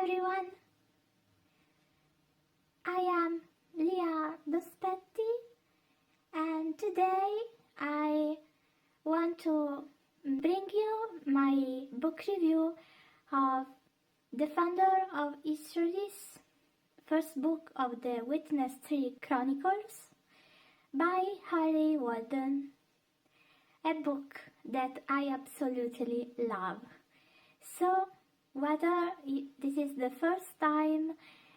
everyone, I am lia.mara and today I want to bring you my book review of the founder of Histories, first book of the Witness Tree Chronicles by Walden, a book that I absolutely love. So whether this is the first time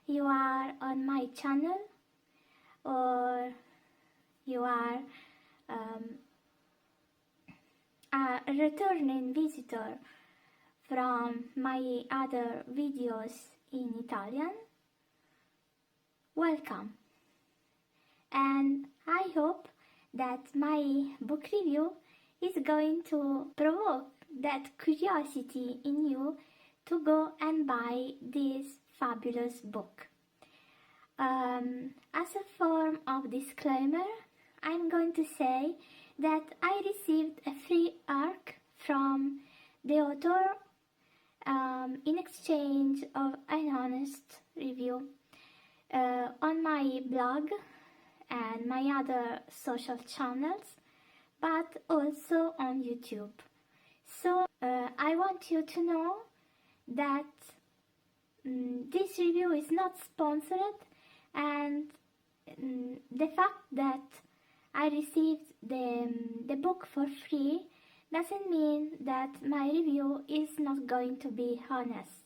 you are on my channel or you are a returning visitor from my other videos in Italian, welcome. And I hope that my book review is going to provoke that curiosity in you to go and buy this fabulous book. As a form of disclaimer, I'm going to say that I received a free arc from the author in exchange of an honest review on my blog and my other social channels, but also on YouTube. So I want you to know that this review is not sponsored, and the fact that I received the book for free doesn't mean that my review is not going to be honest.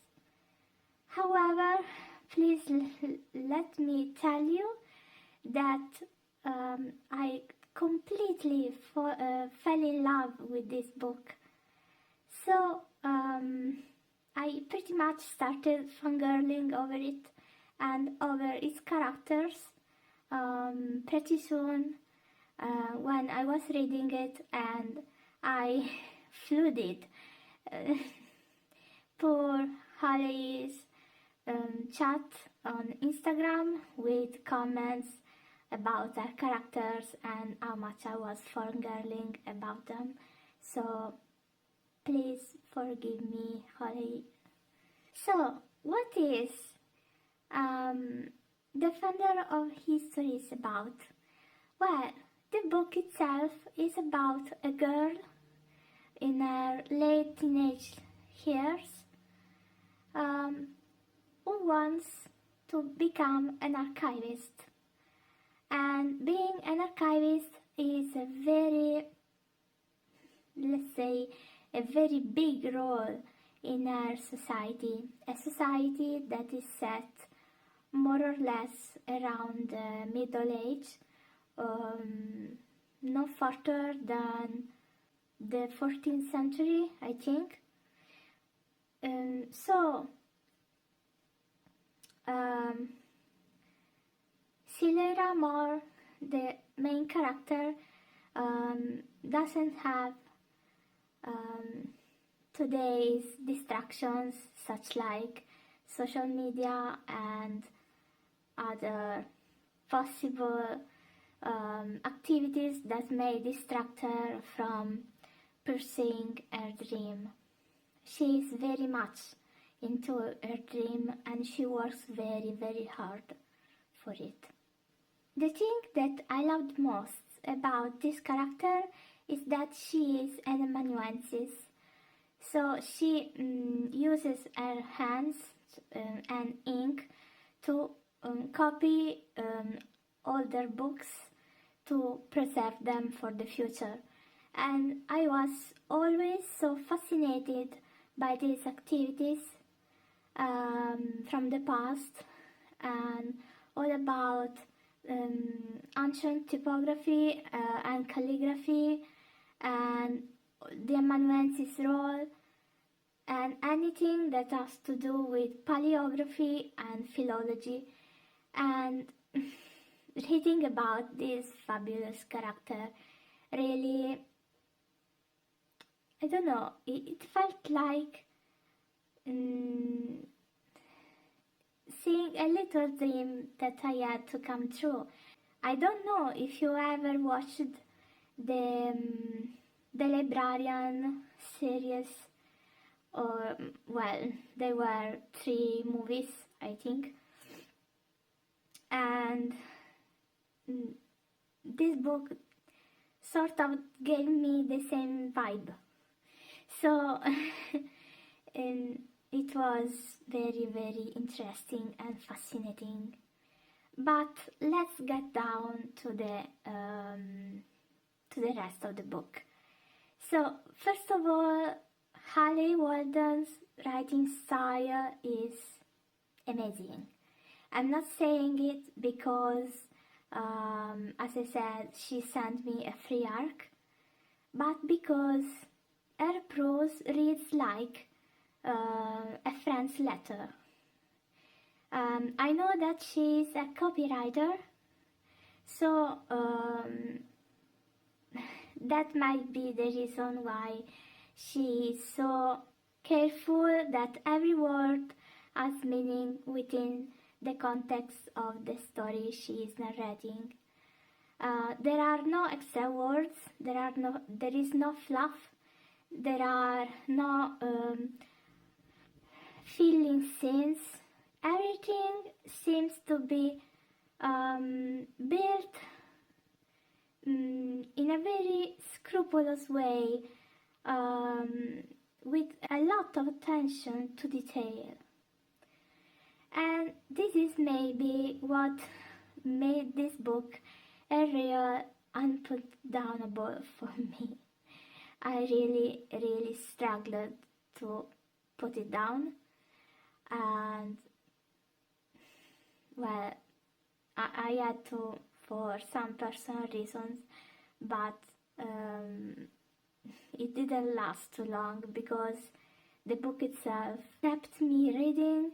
However, please let me tell you that I completely fell in love with this book. So I pretty much started fangirling over it and over its characters pretty soon when I was reading it, and I flooded poor Holly's chat on Instagram with comments about their characters and how much I was fangirling about them. So please forgive me, Holly. So, what is the founder of Histories about? Well, the book itself is about a girl in her late teenage years who wants to become an archivist. And being an archivist is a very, let's say, a very big role in our society, a society that is set more or less around the middle age, no further than the 14th century, I think. lia.mara, the main character, doesn't have today's distractions such like social media and other possible activities that may distract her from pursuing her dream. She is very much into her dream and she works very, very hard for it. The thing that I loved most about this character is that she is an amanuensis. So she uses her hands and ink to copy older books to preserve them for the future. And I was always so fascinated by these activities from the past, and all about ancient typography and calligraphy and the amanuensis role and anything that has to do with paleography and philology. And reading about this fabulous character really, I don't know, it felt like seeing a little dream that I had to come true. I don't know if you ever watched the Librarian series or, well, there were 3 movies, I think. And this book sort of gave me the same vibe. So it was very, very interesting and fascinating. But let's get down to the rest of the book. So first of all, Haley Walden's writing style is amazing. I'm not saying it because, as I said, she sent me a free arc, but because her prose reads like a friend's letter. I know that she's a copywriter, so that might be the reason why she is so careful that every word has meaning within the context of the story she is narrating. There are no extra words, there is no fluff, there are no filling scenes. Everything seems to be built in a very scrupulous way, with a lot of attention to detail. And this is maybe what made this book a real unputdownable for me. I really, really struggled to put it down, and well, I had to for some personal reasons, but it didn't last too long because the book itself kept me reading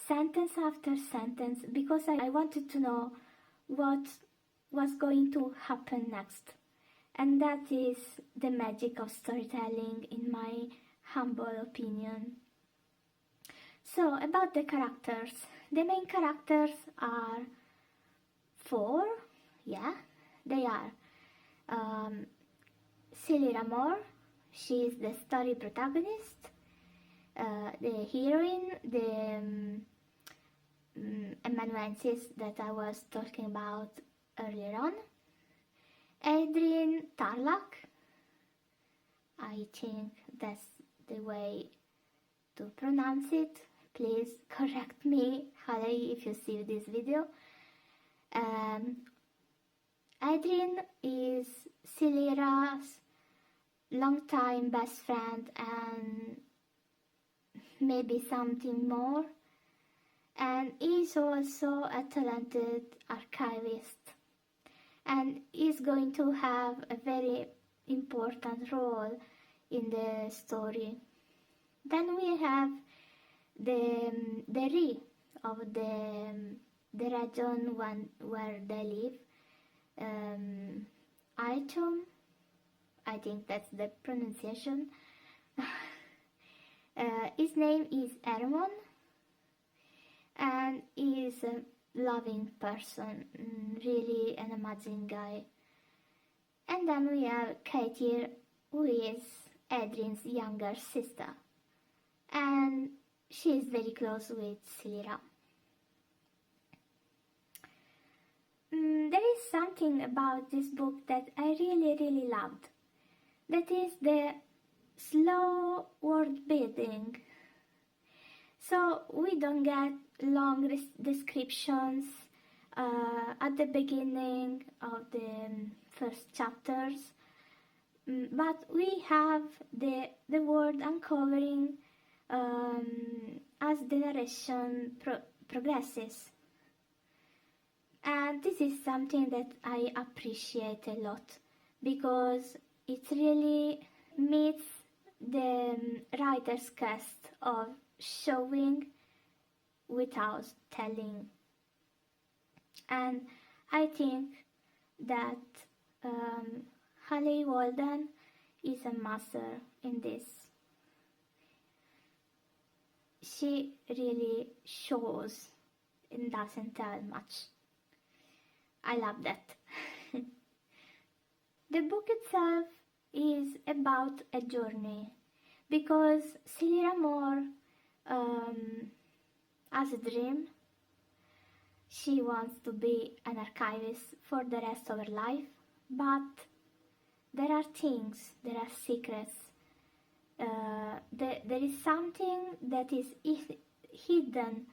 sentence after sentence because I wanted to know what was going to happen next. And that is the magic of storytelling, in my humble opinion. So, about the characters. The main characters are 4, yeah, they are Celie Ramore, she is the story protagonist, the heroine, the amanuensis that I was talking about earlier on, Adrian Tarlac, I think that's the way to pronounce it. Please correct me, Haley, if you see this video. Adrian is Celira's longtime best friend and maybe something more, and is also a talented archivist, and is going to have a very important role in the story. Then we have the Ri of the region where they live, Aichum, I think that's the pronunciation. His name is Ermon, and he is a loving person, really an amazing guy. And then we have Katie, who is Adrian's younger sister, and she is very close with Celira. There is something about this book that I really, really loved. That is the slow word building. So we don't get long descriptions at the beginning of the first chapters, but we have the word uncovering as the narration progresses. And this is something that I appreciate a lot, because it really meets the writer's quest of showing without telling. And I think that Haley Walden is a master in this. She really shows and doesn't tell much. I love that. The book itself is about a journey because Celia Moore has a dream. She wants to be an archivist for the rest of her life, but there are things, there are secrets. There is something that is hidden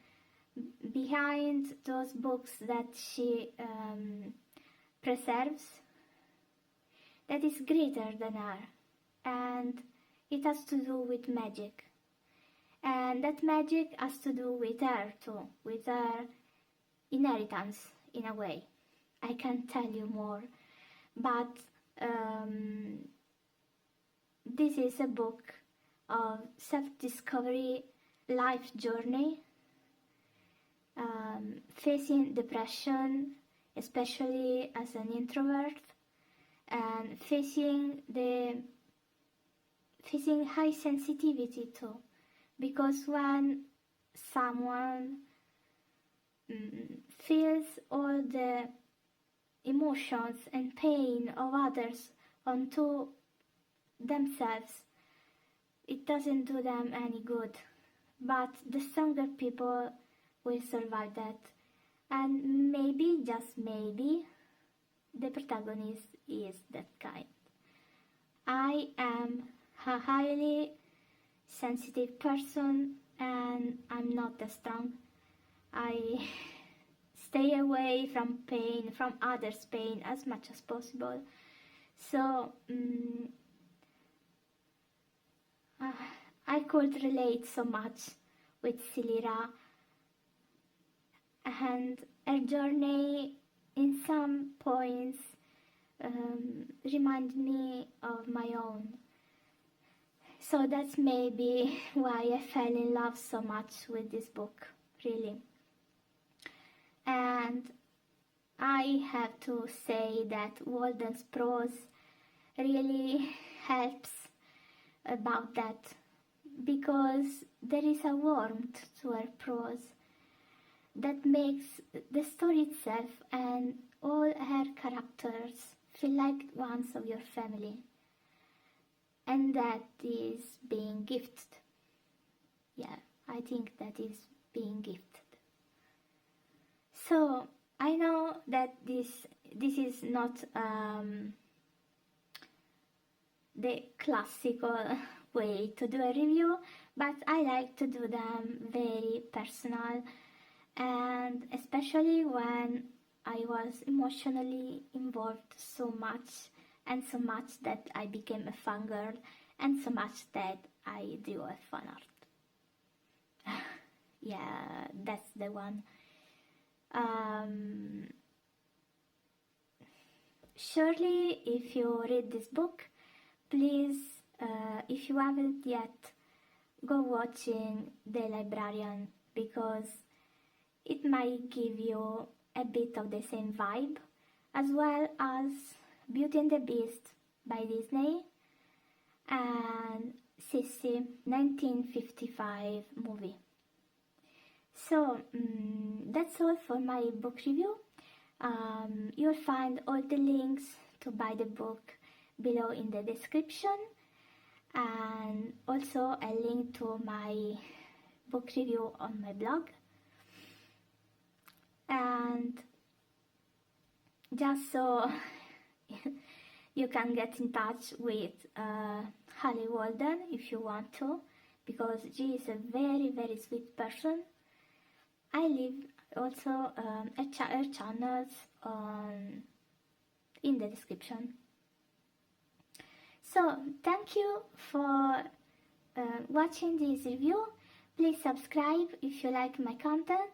behind those books that she preserves, that is greater than her, and it has to do with magic. And that magic has to do with her too, with her inheritance in a way. I can't tell you more, but this is a book of self-discovery, life journey, facing depression, especially as an introvert, and facing high sensitivity too, because when someone feels all the emotions and pain of others onto themselves, it doesn't do them any good. But the stronger people will survive that, and maybe, just maybe, the protagonist is that kind. I am a highly sensitive person and I'm not that strong. I stay away from pain, from others' pain, as much as possible. So I could relate so much with Celia, and her journey in some points remind me of my own. So that's maybe why I fell in love so much with this book, really. And I have to say that Walden's prose really helps about that, because there is a warmth to her prose that makes the story itself and all her characters feel like ones of your family. And that is being gifted. Yeah, I think that is being gifted. So I know that this is not the classical way to do a review, but I like to do them very personal, and especially when I was emotionally involved so much, and so much that I became a fangirl, and so much that I drew a fan art. Yeah, that's the one. Surely, if you read this book, please, if you haven't yet, go watching The Librarian, because it might give you a bit of the same vibe, as well as Beauty and the Beast by Disney and Sissy 1955 movie. So that's all for my book review. You'll find all the links to buy the book below in the description, and also a link to my book review on my blog. And just so you can get in touch with Holly Walden if you want to, because she is a very, very sweet person. I leave also her channels in the description. So thank you for watching this review. Please subscribe if you like my content,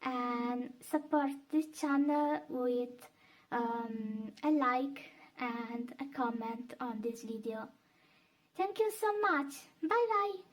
and support this channel with a like and a comment on this video. Thank you so much. Bye bye.